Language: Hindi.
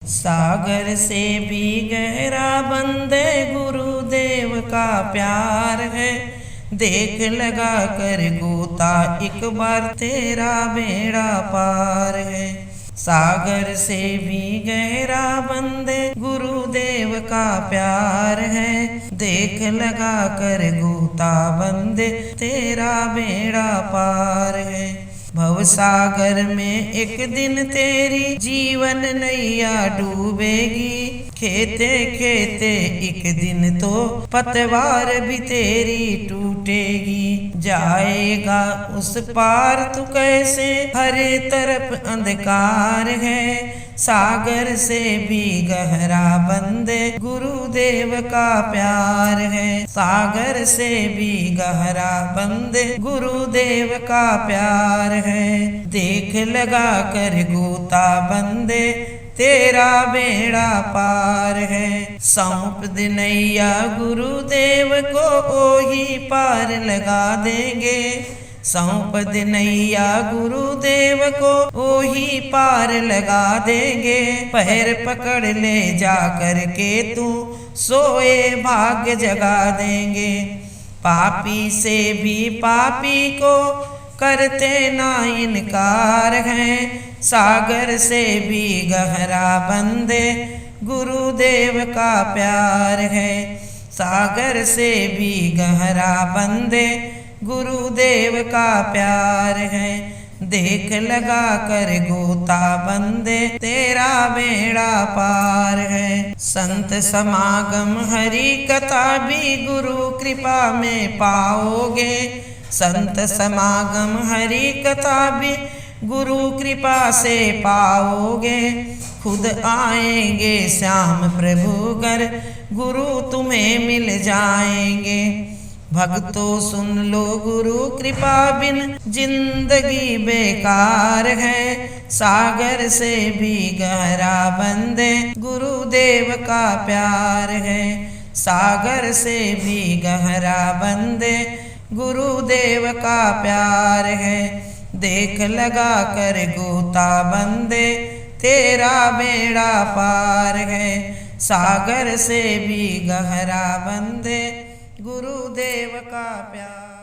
सागर से भी गहरा बंदे गुरुदेव का प्यार है। देख लगा कर गोता एक बार तेरा बेड़ा पार है। सागर से भी गहरा बंदे गुरुदेव का प्यार है। देख लगा कर गोता बंदे तेरा बेड़ा पार है। भव सागर में एक दिन तेरी जीवन नैया डूबेगी। खेते खेते एक दिन तो पतवार भी तेरी टूटेगी। जाएगा उस पार तू कैसे, हरे तरफ अंधकार है। सागर से भी गहरा बंदे गुरुदेव का प्यार है। सागर से भी गहरा बंदे गुरुदेव का प्यार है। देख लगा कर गोता बंदे तेरा बेड़ा पार है। सौंप दे नैया गुरुदेव को ओही पार लगा देंगे। सौंप दे नैया गुरुदेव को ओही पार लगा देंगे। पैर पकड़ ले जा कर के तू सोए भाग्य जगा देंगे। पापी से भी पापी को करते ना इनकार है। सागर से भी गहरा बंदे गुरुदेव का प्यार है। सागर से भी गहरा बंदे गुरुदेव का प्यार है। देख लगा कर गोता बंदे तेरा बेड़ा पार है। संत समागम हरि कथा भी गुरु कृपा में पाओगे। संत समागम हरि कथा भी गुरु कृपा से पाओगे। खुद आएंगे श्याम प्रभु घर, गुरु तुम्हें मिल जाएंगे। भक्तों सुन लो गुरु कृपा बिन जिंदगी बेकार है। सागर से भी गहरा बंदे गुरुदेव का प्यार है। सागर से भी गहरा बंदे गुरुदेव का प्यार है। देख लगा कर गोता बंदे तेरा बेड़ा पार है। सागर से भी गहरा बंदे गुरुदेव का प्यार।